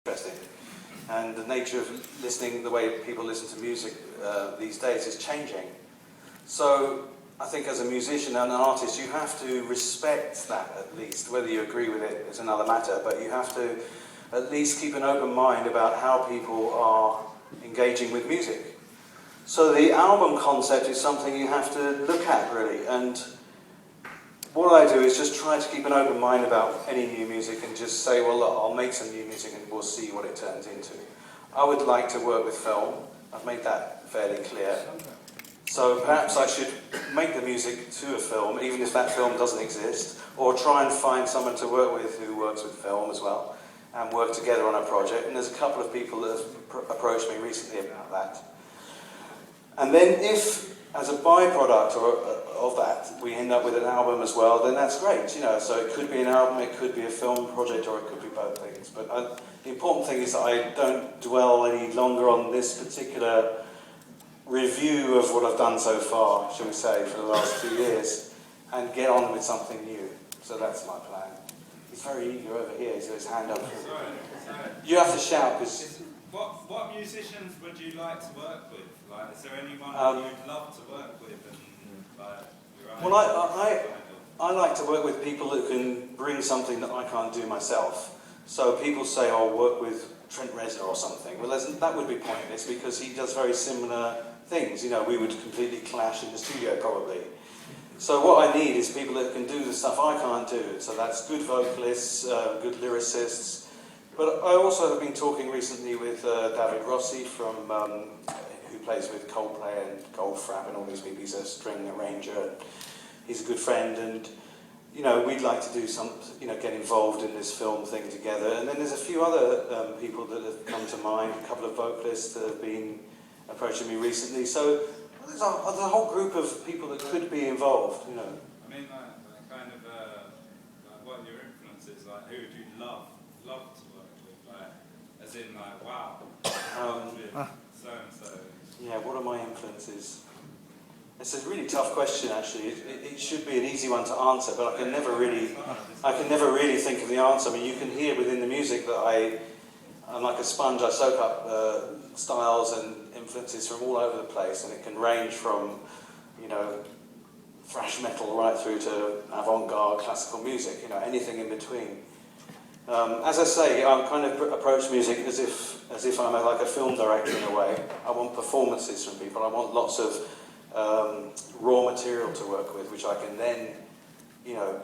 interesting. And the nature of listening, the way people listen to music these days is changing. So I think as a musician and an artist, you have to respect that at least. Whether you agree with it is another matter, but you have to at least keep an open mind about how people are engaging with music. So the album concept is something you have to look at, really. And what I do is just try to keep an open mind about any new music and just say, well, look, I'll make some new music and we'll see what it turns into. I would like to work with film. I've made that fairly clear. So perhaps I should make the music to a film, even if that film doesn't exist, or try and find someone to work with who works with film as well, and work together on a project. And there's a couple of people that have approached me recently about that. And then if, as a byproduct of that, we end up with an album as well, then that's great, you know. So it could be an album, it could be a film project, or it could be both things. But the important thing is that I don't dwell any longer on this particular review of what I've done so far, shall we say, for the last 2 years, and get on with something new. So that's my plan. He's very eager over here, he's got his hand up. Sorry. You have to shout, because... What musicians would you like to work with? Like, is there anyone you'd love to work with? And, like, your own I like to work with people that can bring something that I can't do myself. So people say, oh, work with Trent Reznor or something. Well, that would be pointless because he does very similar things. You know, we would completely clash in the studio probably. So what I need is people that can do the stuff I can't do. So that's good vocalists, good lyricists. But I also have been talking recently with David Rossi from who plays with Coldplay and Goldfrapp and all these people. He's a string arranger. And he's a good friend, and you know, we'd like to do some, you know, get involved in this film thing together. And then there's a few other people that have come to mind. A couple of vocalists that have been approaching me recently. So there's a whole group of people that could be involved. You know. I mean, like kind of like what are your influences? Like, who would you love to work with? Like, as in, like, wow, so and so. Yeah, what are my influences? It's a really tough question, actually. It should be an easy one to answer, but I can never really think of the answer. I mean, you can hear within the music that I'm like a sponge. I soak up styles and influences from all over the place, and it can range from, you know, thrash metal right through to avant-garde classical music. You know, anything in between. As I say, I kind of approach music as if I'm like a film director in a way. I want performances from people. I want lots of raw material to work with, which I can then, you know,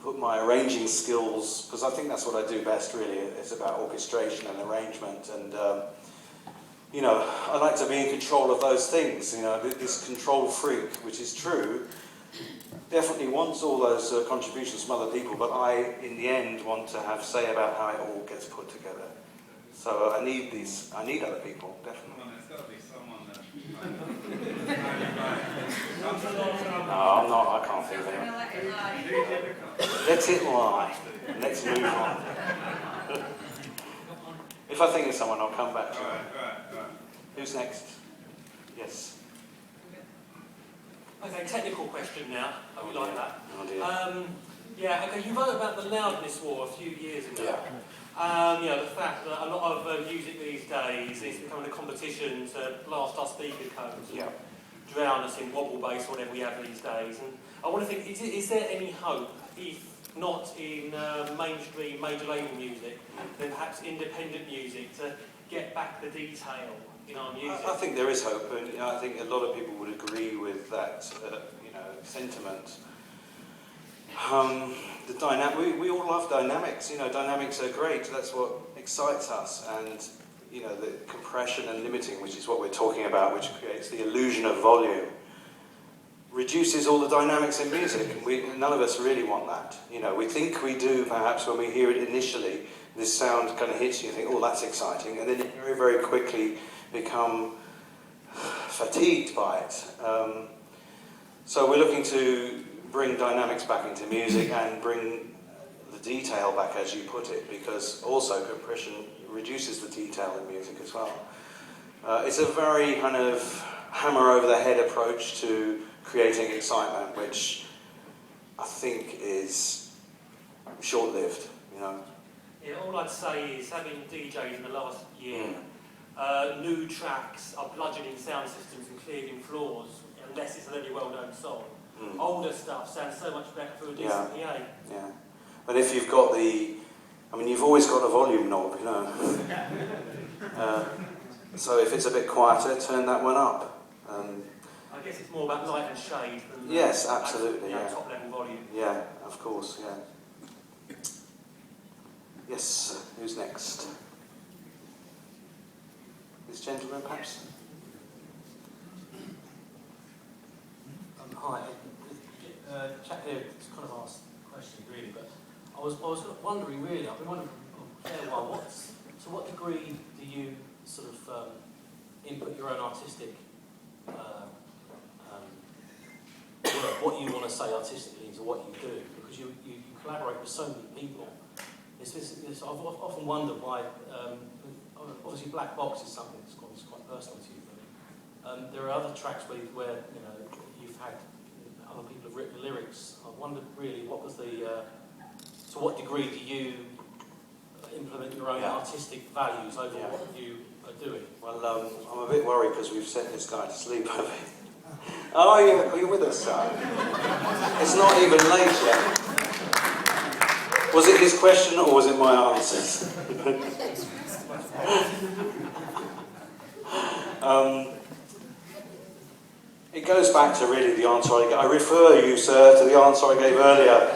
put my arranging skills, because I think that's what I do best, really. It's about orchestration and arrangement, and you know, I like to be in control of those things. You know, this control freak, which is true, definitely wants all those contributions from other people, but I, in the end, want to have say about how it all gets put together. So I need other people, definitely. There's got to be someone that No, I'm not, I can't think of anyone. Let it lie. Let's move on. If I think of someone, I'll come back to you. Right. Who's next? Yes. Okay, technical question now. I would like that. Oh dear. Yeah, okay, you wrote about the loudness war a few years ago. Yeah. You know, the fact that a lot of music these days is becoming a competition to blast our speaker codes and drown us in wobble bass or whatever we have these days. And I want to think, is there any hope, if not in mainstream major label music, then perhaps independent music, to get back the detail in our music? I think there is hope, and you know, I think a lot of people would agree with that, you know, sentiment. We all love dynamics. You know, dynamics are great. That's what excites us, and you know, the compression and limiting, which is what we're talking about, which creates the illusion of volume, reduces all the dynamics in music. None of us really want that. You know, we think we do perhaps when we hear it initially. This sound kind of hits you, you think, oh, that's exciting, and then you very, very quickly become fatigued by it. So we're looking to bring dynamics back into music and bring the detail back, as you put it, because also compression reduces the detail in music as well. It's a very kind of hammer over the head approach to creating excitement, which I think is short-lived, you know. Yeah, Yeah, all I'd say is, having DJed in the last year, new tracks are bludgeoning sound systems and clearing floors, unless it's a very well-known song. Older stuff sounds so much better through a decent PA. Yeah. But if you've got you've always got a volume knob, you know. So if it's a bit quieter, turn that one up. I guess it's more about light and shade than yes, absolutely. top level volume. Yeah, of course. Yeah. Yes. Who's next? This gentleman, perhaps. Hi. Chap here kind of asked a question, really, but I was wondering, really, I've been wondering for a fair while, to what degree do you sort of input your own artistic work, what you want to say artistically into what you do? Because you collaborate with so many people. I've often wondered why, obviously Black Box is something that's quite personal to you, but there are other tracks where you know, you've had other people have written the lyrics. I wondered really what was to what degree do you implement your own artistic values over what you are doing? Well, I'm a bit worried because we've sent this guy to sleep, have we? Oh, are you with us, sir? It's not even late yet. Was it his question or was it my answers? It goes back to really the answer I refer you, sir, to the answer I gave earlier.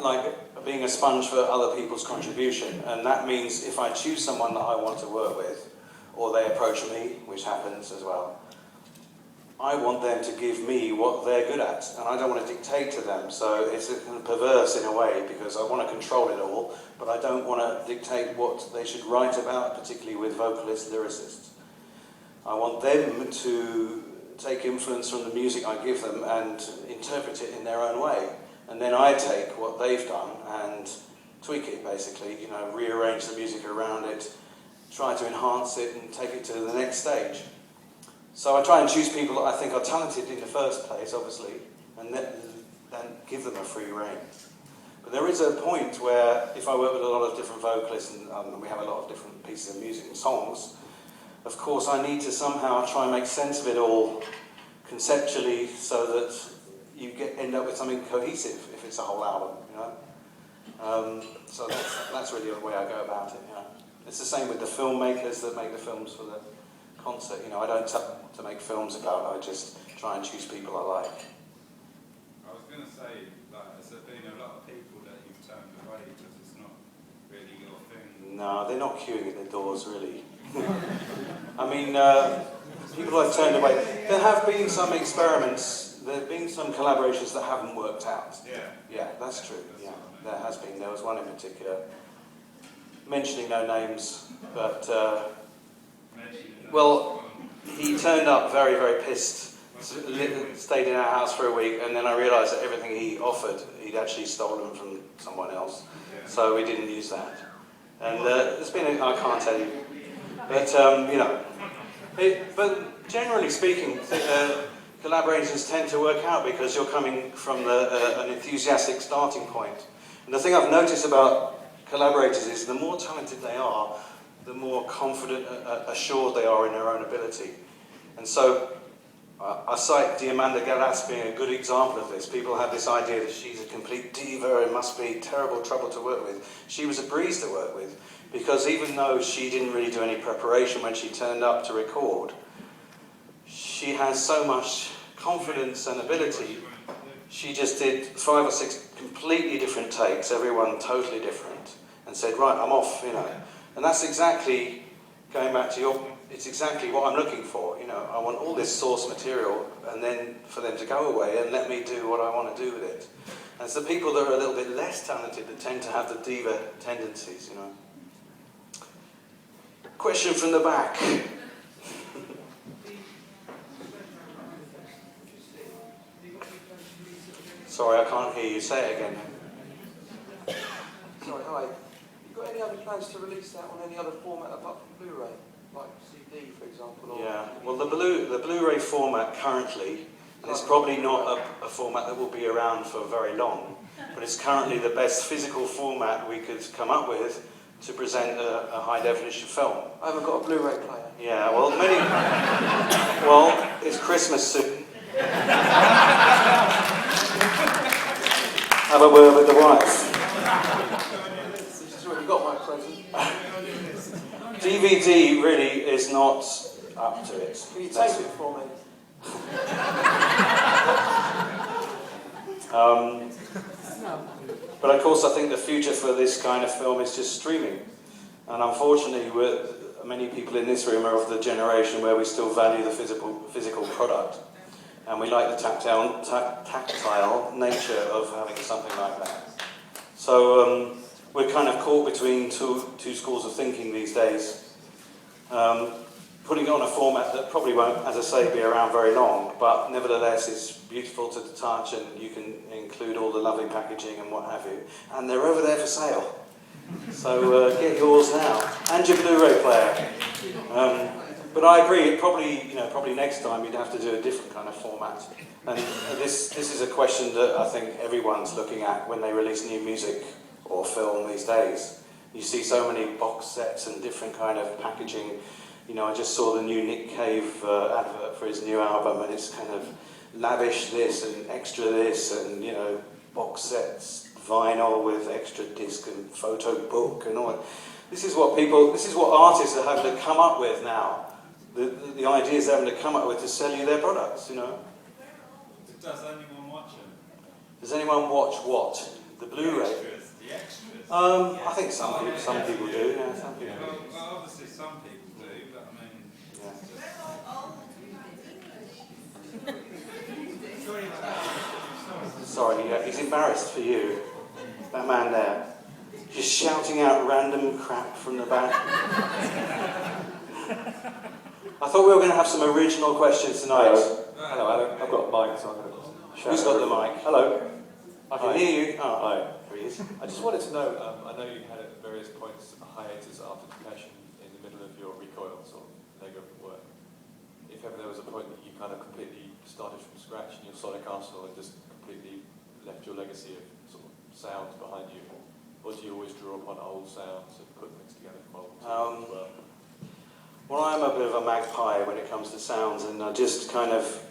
Like being a sponge for other people's contribution. And that means if I choose someone that I want to work with, or they approach me, which happens as well, I want them to give me what they're good at, and I don't want to dictate to them. So it's kind of perverse in a way, because I want to control it all, but I don't want to dictate what they should write about, particularly with vocalists, lyricists. I want them to take influence from the music I give them and interpret it in their own way. And then I take what they've done and tweak it, basically, you know, rearrange the music around it, try to enhance it and take it to the next stage. So I try and choose people that I think are talented in the first place, obviously, and then give them a free rein. But there is a point where, if I work with a lot of different vocalists, and we have a lot of different pieces of music and songs, of course I need to somehow try and make sense of it all conceptually so that you end up with something cohesive, if it's a whole album, you know? So that's really the way I go about it, you know? It's the same with the filmmakers that make the films for the concert, you know, I don't tell them what to make films about, I just try and choose people I like. I was going to say, like, has there been a lot of people that you've turned away because it's not really your thing? No, they're not queuing at the doors, really. I mean, people I've turned away. There have been some experiments, there have been some collaborations that haven't worked out. Yeah, that's true, yeah, there has been. There was one in particular, mentioning no names, but... well, he turned up very, very pissed, stayed in our house for a week, and then I realised that everything he offered, he'd actually stolen from someone else. So we didn't use that. And there's been, I can't tell you, but, you know, but generally speaking, collaborations tend to work out because you're coming from an enthusiastic starting point. And the thing I've noticed about collaborators is the more talented they are, the more confident, assured they are in their own ability. And so I cite Diamanda Gallas being a good example of this. People have this idea that she's a complete diva and must be terrible trouble to work with. She was a breeze to work with, because even though she didn't really do any preparation when she turned up to record, she has so much confidence and ability. She just did 5 or 6 completely different takes, everyone totally different, and said, right, I'm off, you know. And that's exactly, going back to it's exactly what I'm looking for, you know. I want all this source material and then for them to go away and let me do what I want to do with it. And it's the people that are a little bit less talented that tend to have the diva tendencies, you know. Question from the back. Sorry, I can't hear you. Say it again. Sorry, hi. You got any other plans to release that on any other format apart from Blu-ray, like CD, for example? Or Yeah. Well, the Blu-ray format currently, and it's probably not a format that will be around for very long. but it's currently the best physical format we could come up with to present a high-definition film. I haven't got a Blu-ray player. Yeah, well, well, it's Christmas soon. Have a word with the wife. She's already got my present. DVD really is not up to it. Can you tape it for me? But of course, I think the future for this kind of film is just streaming. And unfortunately, many people in this room are of the generation where we still value the physical product. And we like the tactile nature of having something like that. So we're kind of caught between two schools of thinking these days. Putting it on a format that probably won't, as I say, be around very long, but nevertheless is beautiful to the touch, and you can include all the lovely packaging and what have you. And they're over there for sale. So get yours now, and your Blu-ray player. But I agree, probably next time you'd have to do a different kind of format. And this is a question that I think everyone's looking at when they release new music or film these days. You see so many box sets and different kind of packaging. You know, I just saw the new Nick Cave advert for his new album, and it's kind of lavish this and extra this, and you know, box sets, vinyl with extra disc and photo book and all that. This is what artists are having to come up with now. The ideas they're having to come up with to sell you their products, you know. Does anyone watch it? Does anyone watch what? The Blu-ray? The extras. I think some people do. Yeah, some people do. Well, obviously some people do, but I mean. Yeah. Sorry, he's embarrassed for you. That man there, just shouting out random crap from the back. I thought we were going to have some original questions tonight. Hello, Alan. I've got a mic, so I'm going to shout. Who's got the mic? Hello. I can hear you. Oh, Hi. there he is. I just wanted to know, I know you had at various points a hiatus after Compassion in the middle of your Recoil sort of leg of work. If ever there was a point that you kind of completely started from scratch in your sonic arsenal and just completely left your legacy of sort of sounds behind you, or do you always draw upon old sounds and put things together from old sounds as well? Well, I'm a bit of a magpie when it comes to sounds, and I just kind of...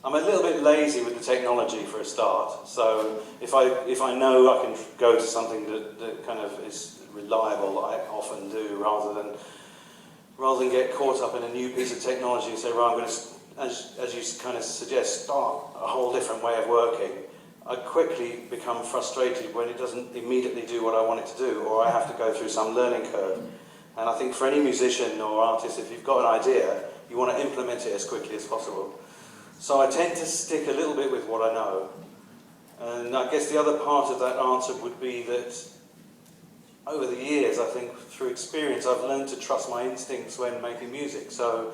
I'm a little bit lazy with the technology for a start, so if I know I can go to something that kind of is reliable, I often do, rather than get caught up in a new piece of technology and say, right, I'm going to, as you kind of suggest, start a whole different way of working. I quickly become frustrated when it doesn't immediately do what I want it to do, or I have to go through some learning curve. And I think for any musician or artist, if you've got an idea, you want to implement it as quickly as possible. So I tend to stick a little bit with what I know. And I guess the other part of that answer would be that over the years, I think through experience, I've learned to trust my instincts when making music. So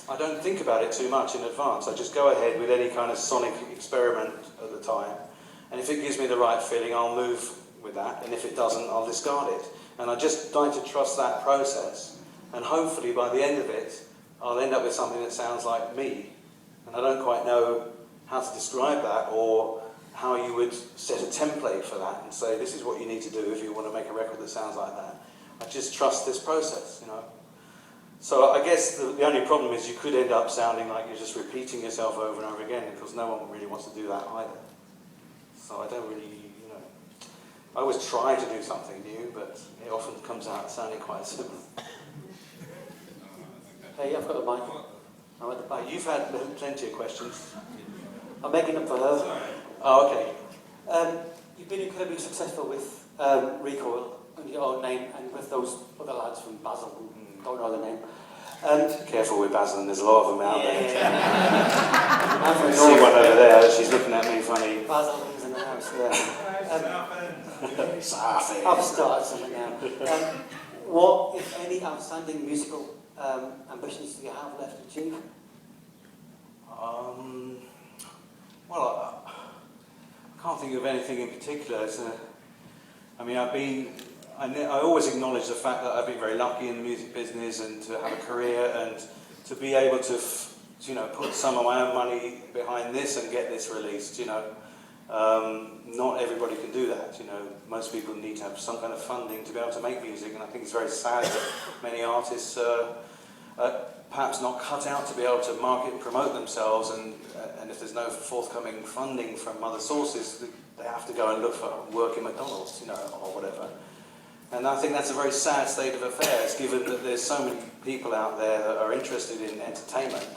I don't think about it too much in advance. I just go ahead with any kind of sonic experiment at the time. And if it gives me the right feeling, I'll move with that. And if it doesn't, I'll discard it. And I just like to trust that process. And hopefully by the end of it, I'll end up with something that sounds like me. And I don't quite know how to describe that, or how you would set a template for that and say, this is what you need to do if you want to make a record that sounds like that. I just trust this process, you know. So I guess the only problem is you could end up sounding like you're just repeating yourself over and over again, because no one really wants to do that either. So I don't really, you know, I always try to do something new, but it often comes out sounding quite similar. Hey, I've got a mic. I'm at the back. You've had plenty of questions. I'm making up for her. Oh, okay. You've been incredibly successful with Recoil under your own name, and with those other lads from Basel who don't know the name. Careful with Basil, there's a lot of them out there. I'm from I see one over there, she's looking at me funny. Basel is in the house, yeah. Safi. I've started something now. What, if any, outstanding musical ambitions do you have left to achieve? Well, I can't think of anything in particular. I mean, I always acknowledge the fact that I've been very lucky in the music business and to have a career and to be able to you know, put some of my own money behind this and get this released, you know. Not everybody can do that, you know. Most people need to have some kind of funding to be able to make music, and I think it's very sad that many artists are perhaps not cut out to be able to market and promote themselves, and if there's no forthcoming funding from other sources, they have to go and look for work in McDonald's, you know, or whatever. And I think that's a very sad state of affairs, given that there's so many people out there that are interested in entertainment.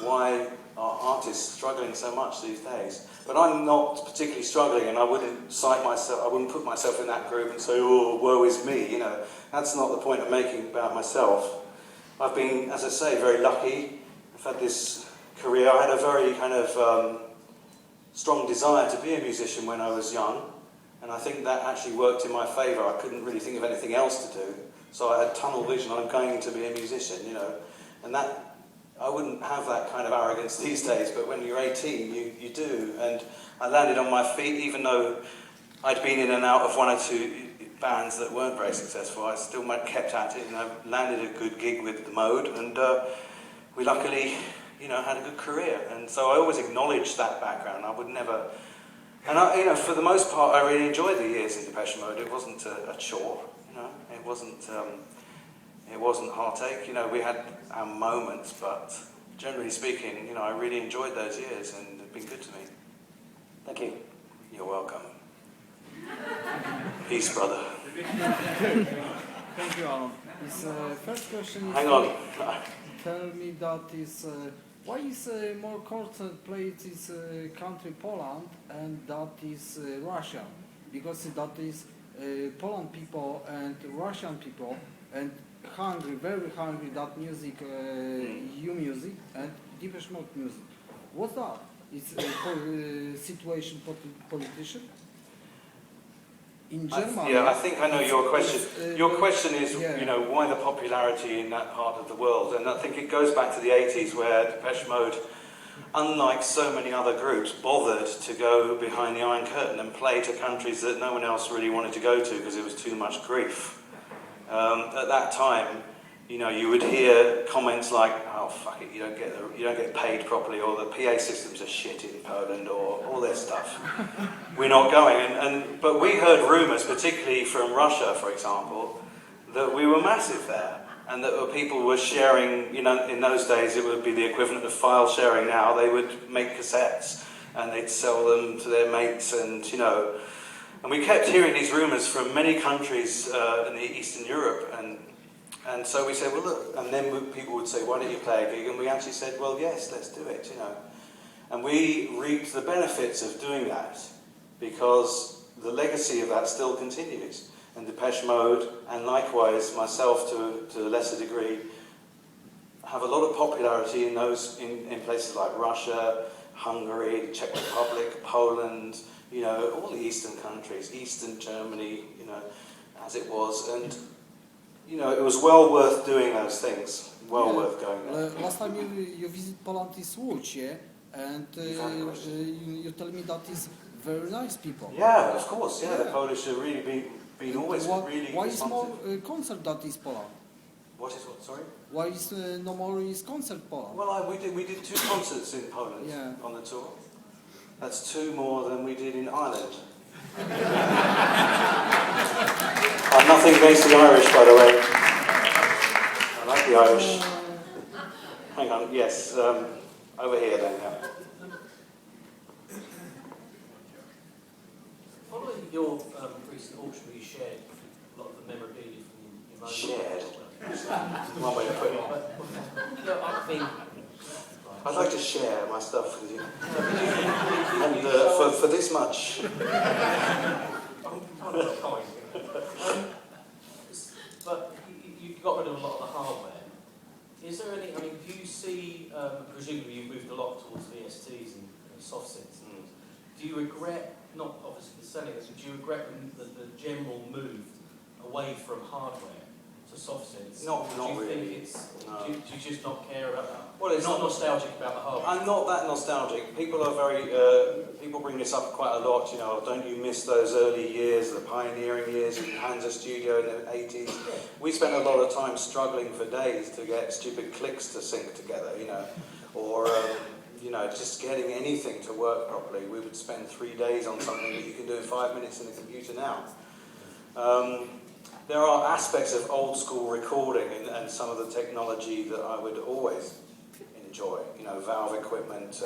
Why are artists struggling so much these days? But I'm not particularly struggling, and I wouldn't cite myself, I wouldn't put myself in that group and say, oh, woe is me, you know. That's not the point I'm making about myself. I've been, as I say, very lucky. I've had this career. I had a very kind of strong desire to be a musician when I was young, and I think that actually worked in my favour. I couldn't really think of anything else to do, so I had tunnel vision. I'm going to be a musician, you know, and that I wouldn't have that kind of arrogance these days. But when you're 18, you do, and I landed on my feet, even though I'd been in and out of one or two bands that weren't very successful. I still kept at it, and I landed a good gig with the Mode, and we luckily, you know, had a good career. And so I always acknowledged that background. I would never, and I, you know, for the most part, I really enjoyed the years in Depeche Mode. It wasn't a chore, you know. It wasn't heartache. You know, we had our moments, but generally speaking, you know, I really enjoyed those years, and they've been good to me. Thank you. You're welcome. Peace, brother. Thank you, Alan. His first question is... Hang on. Tell me that is... why is more concert played is country Poland and that is Russia? Because that is Poland people and Russian people and hungry, very hungry that music, you music and Depeche Mode music. What's that? It's a situation politician? In Germany, I think I know your question. Your question is, yeah, you know, why the popularity in that part of the world? And I think it goes back to the 80s, where Depeche Mode, unlike so many other groups, bothered to go behind the Iron Curtain and play to countries that no one else really wanted to go to because it was too much grief. At that time, you know, you would hear comments like, "Oh fuck it, you don't get paid properly," or "the PA systems are shit in Poland," or all this stuff. We're not going. But we heard rumours, particularly from Russia, for example, that we were massive there, and that people were sharing. You know, in those days it would be the equivalent of file sharing now. They would make cassettes and they'd sell them to their mates, and you know. And we kept hearing these rumours from many countries in Eastern Europe, and so we said, well, look, and then people would say, why don't you play a gig? And we actually said, well, yes, let's do it, you know. And we reaped the benefits of doing that, because the legacy of that still continues. And Depeche Mode, and likewise myself to a lesser degree, have a lot of popularity in places like Russia, Hungary, the Czech Republic, Poland, you know, all the Eastern countries, Eastern Germany, you know, as it was. And you know, it was well worth doing those things, well worth going there. Last time you visit Poland is Łódź, yeah? And you tell me that is very nice people. Yeah, of course, yeah. The Polish have really been always really Why is more responsive. concert that is Poland? What is what, sorry? Why is no more is concert Poland? Well, we did 2 concerts in Poland on the tour. That's 2 more than we did in Ireland. I'm nothing against the Irish, by the way. I like the Irish. Hang on, yes, over here then. Yeah. Following your recent auction where you shared a lot of the memorabilia from your own... Shared? One way to put it. No, I mean... I'd like to share my stuff with you. And for this much. But you got rid of a lot of the hardware. Is there any, I mean, do you see, presumably you've moved a lot towards VSTs and soft synths. Do you regret, not obviously the selling it, but do you regret the general move away from hardware to soft synths? Not really. Do you just not care about that? Well, it's not nostalgic about the hardware. I'm not that nostalgic. People are very, people bring this up quite a lot, you know, don't you miss those early years, the pioneering years in Hansa Studio in the 80s? We spent a lot of time struggling for days to get stupid clicks to sync together, you know. or you know, just getting anything to work properly. We would spend 3 days on something that you can do in 5 minutes in the computer now. There are aspects of old school recording and some of the technology that I would always enjoy, you know, valve equipment,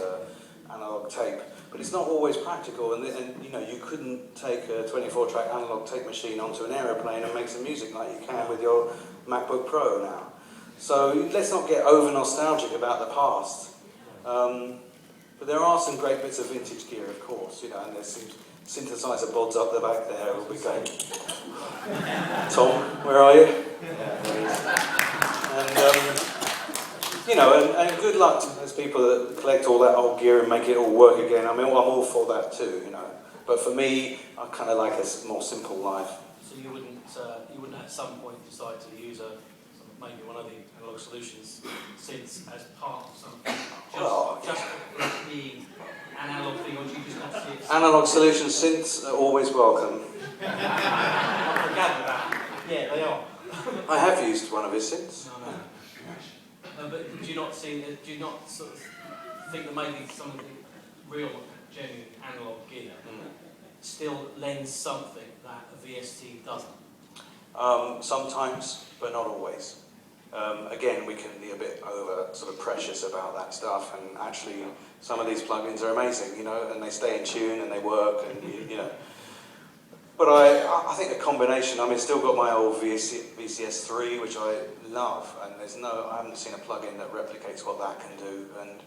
analog tape, but it's not always practical, and you know, you couldn't take a 24-track analog tape machine onto an aeroplane and make some music like you can with your MacBook Pro now. So let's not get over nostalgic about the past. But there are some great bits of vintage gear, of course, you know, and there's some synthesizer bods up the back there will be going, Tom, where are you? Yeah, there he is. And, you know, and good luck to those people that collect all that old gear and make it all work again. I mean, I'm all for that too, you know. But for me, I kind of like a more simple life. So you wouldn't at some point decide to use maybe one of the analog solutions synths as part of something, just the analog thing, or do you just have to see it? Analog solution synths are always welcome. I gather that. Yeah, they are. I have used one of his synths. No, but do you not sort of think that maybe some of the real, genuine analog gear still lends something that a VST doesn't? Sometimes, but not always. Again, we can be a bit over sort of precious about that stuff, and actually some of these plugins are amazing, you know, and they stay in tune and they work, and you know. But I think a combination. I mean, still got my old VCS3, which I love, and I haven't seen a plugin that replicates what that can do, and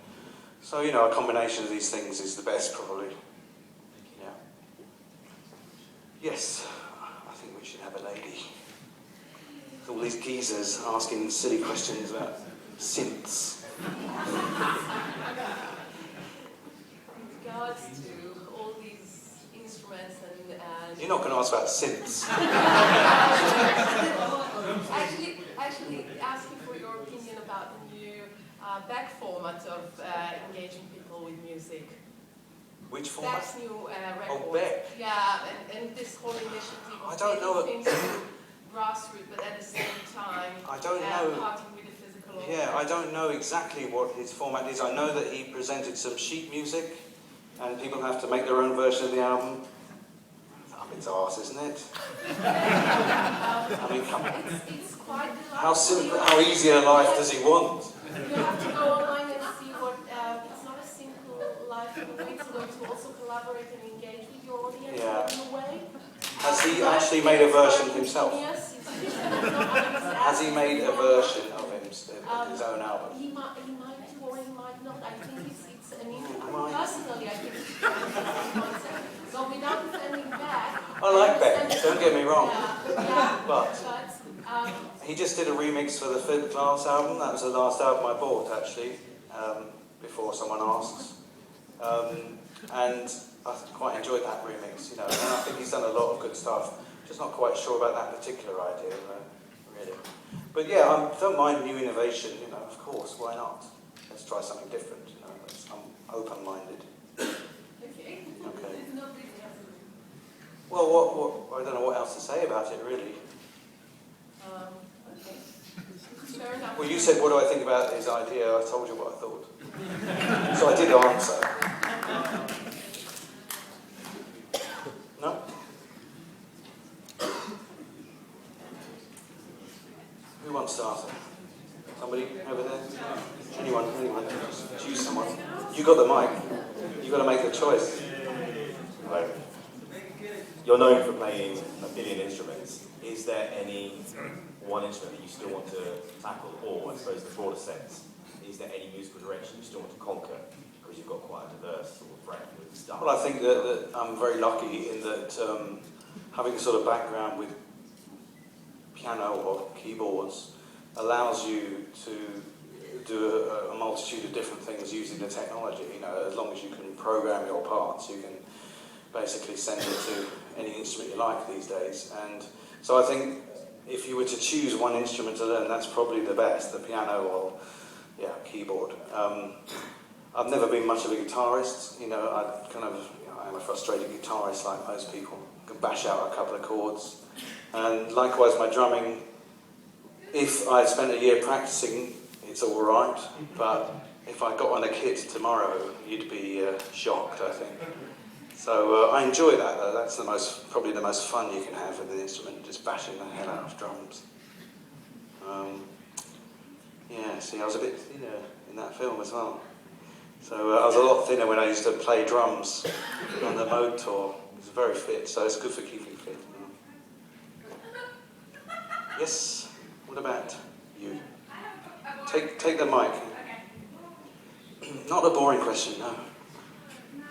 so you know, a combination of these things is the best, probably. Yeah. Yes, I think we should have a lady. All these geezers asking silly questions about synths. In regards to all these instruments and You're not going to ask about synths. actually asking for your opinion about the new back format of engaging people with music. Which format? Beck's new record. Oh, Beck. Yeah, and this whole initiative of I don't know. taking things to grassroots, but at the same time, I don't know. parting with the physical. Yeah, I don't know exactly what his format is. I know that he presented some sheet music, and people have to make their own version of the album. Up its arse, isn't it? I mean, come on. It's quite delightful. How simple, how easy a life does he want? You have to go online and see what. It's not a simple life in a way. It's going to also collaborate and engage with your audience in a way. Has he actually made a version himself? Has he made a version of his own album? He might do or he might not. I think it's an interesting. Personally, I think it's a concept. So without defending Beck. I like Beck, don't get me wrong. But he just did a remix for the Fifth Class album. That was the last album I bought, actually, before someone asks. And I quite enjoyed that remix, you know, and I think he's done a lot of good stuff. Just not quite sure about that particular idea, really. But yeah, I don't mind new innovation, you know, of course, why not? Let's try something different, you know, I'm open-minded. okay. Well, I don't know what else to say about it, really. Okay. Fair enough. Well, you said, what do I think about his idea? I told you what I thought. So I did answer. No? Who wants to answer? Somebody over there? Anyone? Just choose someone. You got the mic. You got to make a choice. Right. You're known for playing a billion instruments. Is there any one instrument that you still want to tackle, or I suppose the broader sense, is there any musical direction you still want to conquer? Because you've got quite a diverse sort of breadth of stuff. Well, I think that I'm very lucky in that having a sort of background with piano or keyboards allows you to do a multitude of different things using the technology. You know, as long as you can program your parts, you can basically send it to any instrument you like these days. And so I think if you were to choose one instrument to learn, that's probably the best, the piano or keyboard. I've never been much of a guitarist, you know, I'm a frustrated guitarist like most people. I can bash out a couple of chords. And likewise my drumming, if I spent a year practicing, it's all right, but if I got on a kit tomorrow, you'd be shocked, I think. So I enjoy that, though. That's probably the most fun you can have with an instrument, just bashing the hell out of drums. Yeah, see, I was a bit thinner in that film as well. So I was a lot thinner when I used to play drums on the Mode tour. It was very fit, so it's good for keeping fit. Yes, what about you? Take the mic. Not a boring question, no.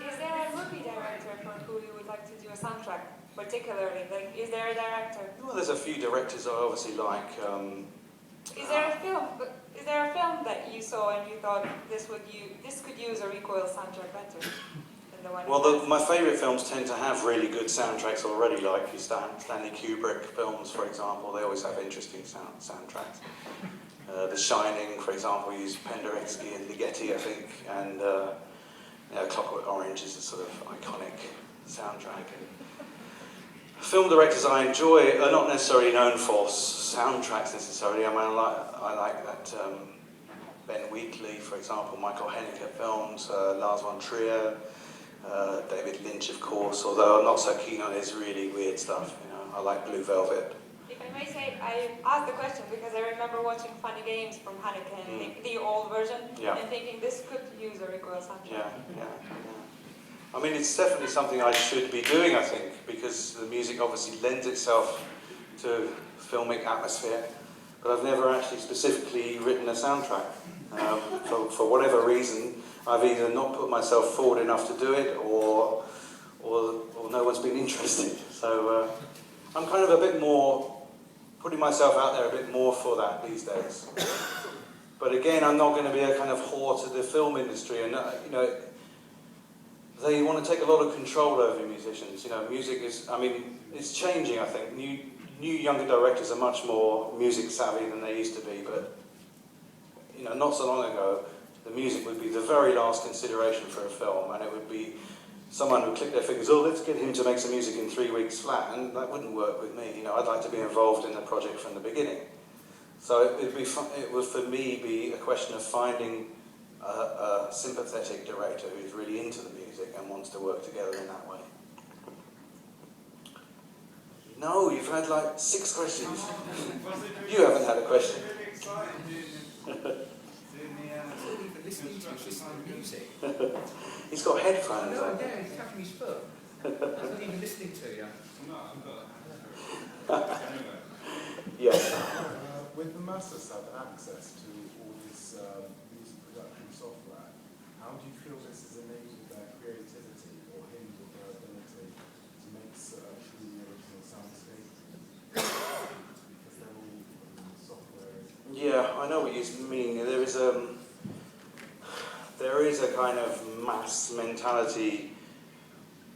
Is there a movie director for who you would like to do a soundtrack, particularly? Like, is there a director? Well, there's a few directors I obviously like. Is there a film? Is there a film that you saw and you thought this could use a Recoil soundtrack better than the one? Well, my favourite films tend to have really good soundtracks already, like your Stanley Kubrick films, for example. They always have interesting soundtracks. The Shining, for example, used Penderecki and Ligeti, I think, and Clockwork Orange is a sort of iconic soundtrack. Film directors I enjoy are not necessarily known for soundtracks necessarily. I mean, I like that Ben Wheatley, for example, Michael Haneke films, Lars von Trier, David Lynch, of course. Although I'm not so keen on his really weird stuff. You know, I like Blue Velvet. If I may say, I asked the question because I remember watching Funny Games from Haneke, the old version, and thinking this could use a Recoil soundtrack. Yeah. I mean, it's definitely something I should be doing, I think, because the music obviously lends itself to filmic atmosphere, but I've never actually specifically written a soundtrack. For whatever reason, I've either not put myself forward enough to do it, or no one's been interested. So I'm kind of a bit more, putting myself out there a bit more for that these days. But again, I'm not going to be a kind of whore to the film industry, and you know, they want to take a lot of control over musicians. You know, music is, I mean, it's changing, I think. New younger directors are much more music savvy than they used to be, but, you know, not so long ago, the music would be the very last consideration for a film, and it would be someone who clicked their fingers, oh, let's get him to make some music in 3 weeks flat, and that wouldn't work with me. You know, I'd like to be involved in the project from the beginning. So it would, for me, be a question of finding a sympathetic director who's really into the music and wants to work together in that way. No, you've had like 6 questions. You haven't had a question. He's got headphones on. Yeah, he's tapping his foot. He's not even listening to you. Yes. With the masters have access to all this music production software, how do you feel this has enabled their creativity or hindered their ability to make truly original soundscapes? Because they're all software. Yeah, I know what you mean. There is a kind of mass mentality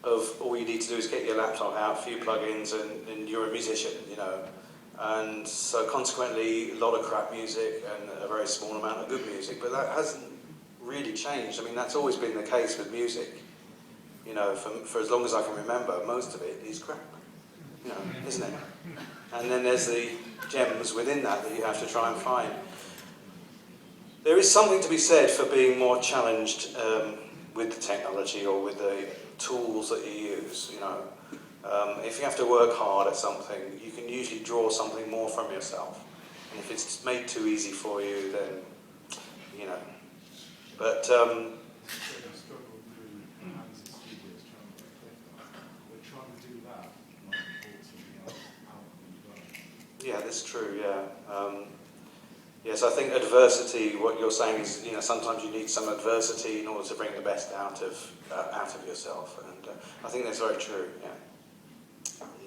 of all you need to do is get your laptop out, a few plugins, and you're a musician, you know. And so consequently, a lot of crap music and a very small amount of good music. But that hasn't really changed. I mean, that's always been the case with music. You know, for as long as I can remember, most of it is crap. You know, isn't it? And then there's the gems within that you have to try and find. There is something to be said for being more challenged with the technology or with the tools that you use, you know. If you have to work hard at something, you can usually draw something more from yourself. And if it's made too easy for you, then, you know. But, yeah, that's true, yeah. Yes, I think adversity, what you're saying is, you know, sometimes you need some adversity in order to bring the best out of yourself. And I think that's very true, yeah.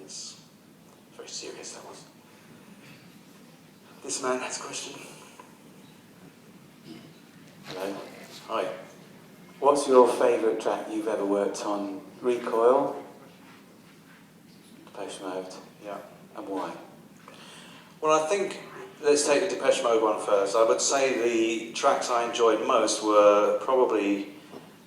It's very serious, that was. This man has a question. Hello. Hi. What's your favourite track you've ever worked on? Recoil? Depeche Mode? Yeah. And why? Well, I think, let's take the Depeche Mode one first. I would say the tracks I enjoyed most were probably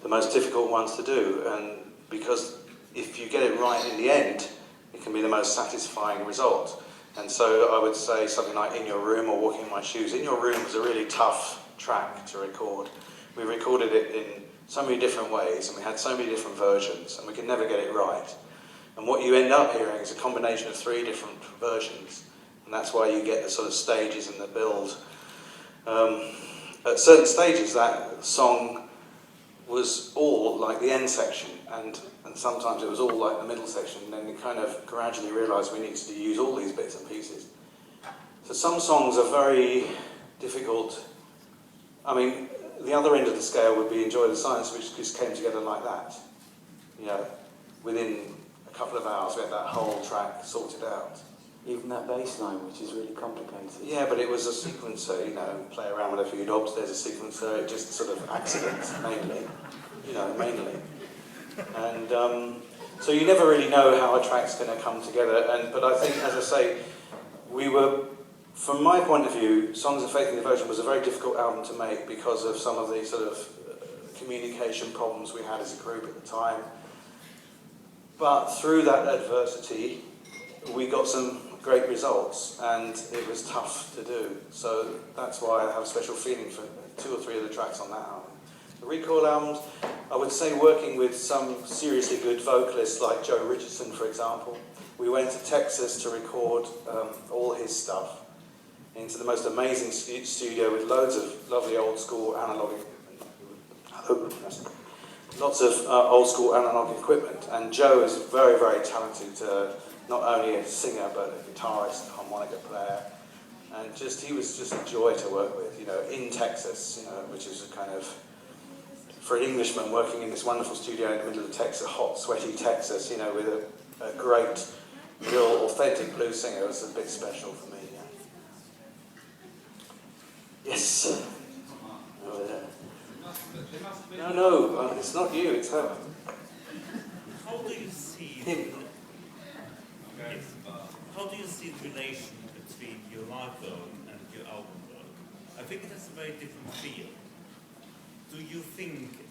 the most difficult ones to do, and because if you get it right in the end, it can be the most satisfying result. And so I would say something like In Your Room or Walking in My Shoes. In Your Room was a really tough track to record. We recorded it in so many different ways, and we had so many different versions, and we could never get it right. And what you end up hearing is a combination of 3 different versions, and that's why you get the sort of stages and the build. At certain stages, that song was all like the end section, and sometimes it was all like the middle section, and then we kind of gradually realised we needed to use all these bits and pieces. So some songs are very difficult. I mean, the other end of the scale would be Enjoy the Silence, which just came together like that. You know, within a couple of hours we had that whole track sorted out. Even that bass line, which is really complicated. Yeah, but it was a sequencer, you know, play around with a few knobs, there's a sequencer, it just sort of accidents, mainly. And so you never really know how a track's going to come together, but I think, as I say, we were, from my point of view, Songs of Faith and Devotion was a very difficult album to make because of some of the sort of communication problems we had as a group at the time. But through that adversity, we got some great results, and it was tough to do. So that's why I have a special feeling for 2 or 3 of the tracks on that album. The Recoil albums, I would say, working with some seriously good vocalists like Joe Richardson, for example. We went to Texas to record all his stuff into the most amazing studio with loads of lovely old school analog, lots of old school analog equipment. And Joe is very, very talented, not only a singer but a guitarist, harmonica player, and he was just a joy to work with. You know, in Texas, you know, which is a kind of, for an Englishman working in this wonderful studio in the middle of Texas, hot, sweaty Texas, you know, with a great, real, authentic blues singer, it was a bit special for me. Yeah. Yes. Over there. No, it's not you, it's her. How do you see him? Yes. How do you see the relation between your live work and your album work? I think it has a very different feel. Do you think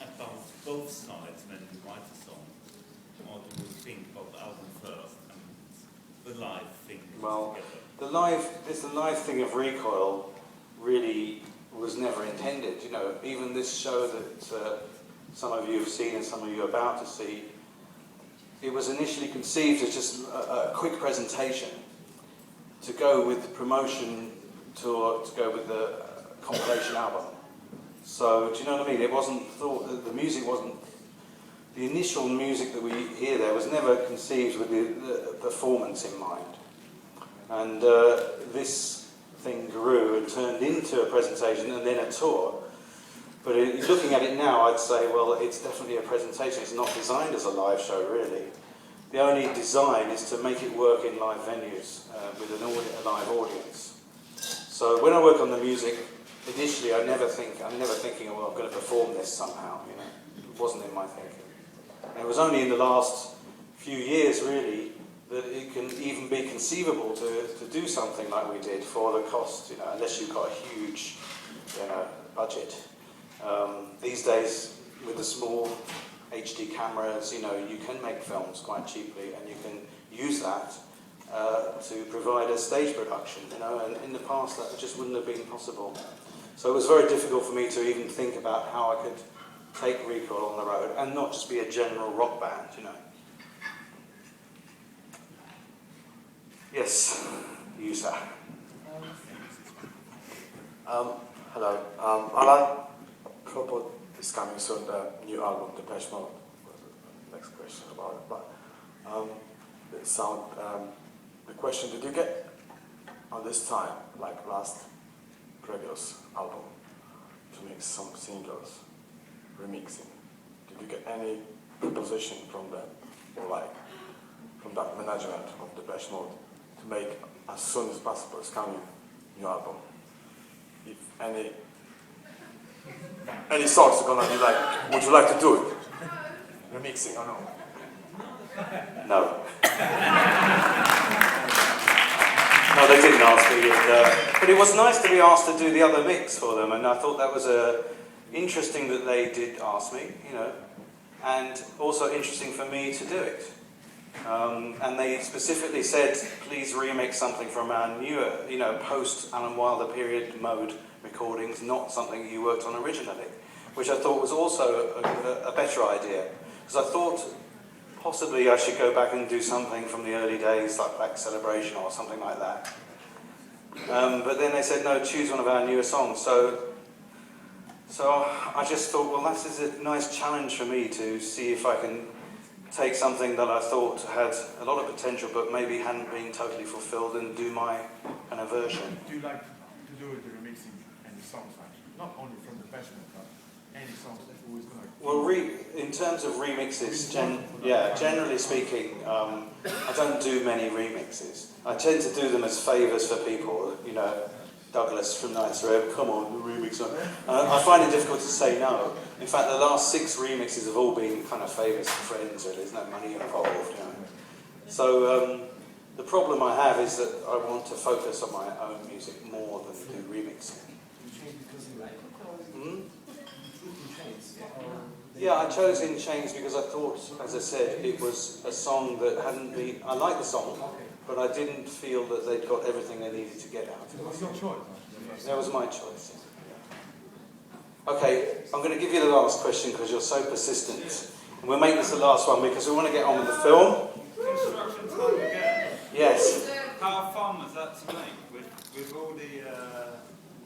about both sides when you write a song, or do you think about the album first and the live thing Well, together? the live thing of Recoil really was never intended. You know, even this show that some of you have seen and some of you are about to see, it was initially conceived as just a quick presentation to go with the promotion tour, to go with the compilation album. So, do you know what I mean? It wasn't thought, the music wasn't, the initial music that we hear there was never conceived with the performance in mind. And this thing grew and turned into a presentation and then a tour. But looking at it now, I'd say, well, it's definitely a presentation. It's not designed as a live show, really. The only design is to make it work in live venues with a live audience. So when I work on the music, initially I'm never thinking, well, I'm going to perform this somehow. You know, it wasn't in my thinking. And it was only in the last few years, really, that it can even be conceivable to do something like we did for the cost. You know, unless you've got a huge, budget. These days, with the small HD cameras, you know, you can make films quite cheaply, and you can use that to provide a stage production, you know, and in the past that just wouldn't have been possible. So it was very difficult for me to even think about how I could take Recoil on the road and not just be a general rock band, you know. Yes, you, sir. Hello. Alan, propos is coming soon, the new album, Depeche Mode. Next question about it. But the question, did you get on this time, like last previous album, to make some singles, remixing? Did you get any proposition from them, or like from that management of Depeche Mode, to make as soon as possible, it's coming, new album? If any songs are gonna be like, would you like to do it? Remixing or no? No. No, they didn't ask me. But it was nice to be asked to do the other mix for them, and I thought that was interesting that they did ask me, you know, and also interesting for me to do it. And they specifically said, please remix something from our newer, you know, post-Alan Wilder period mode recordings, not something you worked on originally, which I thought was also a better idea. Because I thought possibly I should go back and do something from the early days, like Black Celebration or something like that. But then they said, no, choose one of our newer songs. So I just thought, well, this is a nice challenge for me to see if I can take something that I thought had a lot of potential but maybe hadn't been totally fulfilled and do my kind of version. Do you like to do the remixing and the songs, actually? Not only from the Bashment, but any songs that always going to... Well, in terms of remixes, generally speaking, I don't do many remixes. I tend to do them as favours for people, you know, Douglas from Nights Red, come on, remix on. I find it difficult to say no. In fact, the last 6 remixes have all been kind of favours for friends, really. There's no money involved, you know. So the problem I have is that I want to focus on my own music more than do remixing. Yeah, I chose In Chains because I thought, as I said, it was a song that hadn't been... I like the song, but I didn't feel that they'd got everything they needed to get out of it. It was your choice. That was my choice. Okay, I'm going to give you the last question because you're so persistent. And we'll make this the last one because we want to get on with the film. Construction time again. Yes. How fun was that to make with all the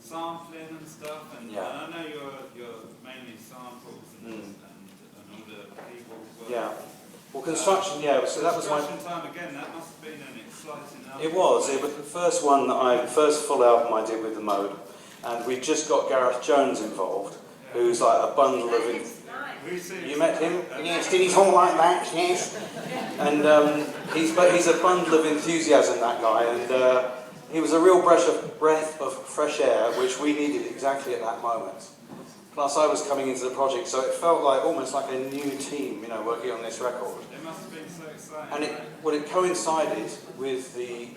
sampling and stuff? And I know you're mainly samples and all the people. Yeah. Well, construction, so that was my... Construction time again, that must have been an exciting album. It was the first one first full album I did with the Mode. And we just got Gareth Jones involved, who's like a bundle of... You met him? Yes, did he talk like that? Yes. And he's a bundle of enthusiasm, that guy. And he was a real breath of fresh air, which we needed exactly at that moment. Plus, I was coming into the project, so it felt like almost like a new team, you know, working on this record. It must have been so exciting. And it coincided with the,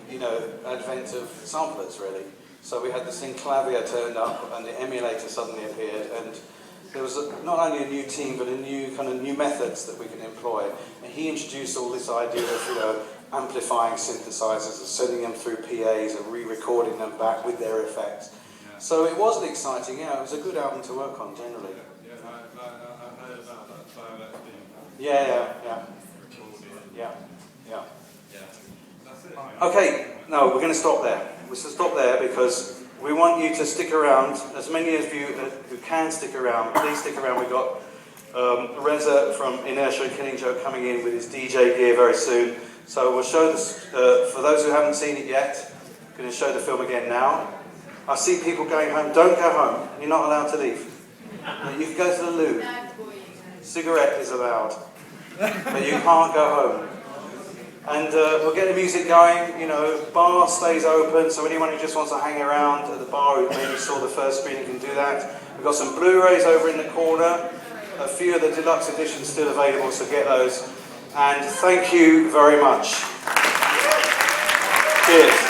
advent of samplers, really. So we had the Synclavier turned up, and the emulator suddenly appeared, and there was not only a new team, but a new methods that we can employ. And he introduced all this idea of, amplifying synthesizers and sending them through PAs and re-recording them back with their effects. So it was exciting, it was a good album to work on, generally. Yeah, I heard about that. So that's been... Yeah. That's it. Okay, no, we're going to stop there. We'll stop there because we want you to stick around. As many of you who can stick around, please stick around. We've got Reza from Inertia and Killing Joke coming in with his DJ gear very soon. So we'll show this, for those who haven't seen it yet, I'm going to show the film again now. I see people going home. Don't go home. You're not allowed to leave. You can go to the loo. Cigarette is allowed. But you can't go home. And we'll get the music going. Bar stays open, so anyone who just wants to hang around at the bar who maybe saw the first screening can do that. We've got some Blu-rays over in the corner. A few of the deluxe editions still available, so get those. And thank you very much. Cheers.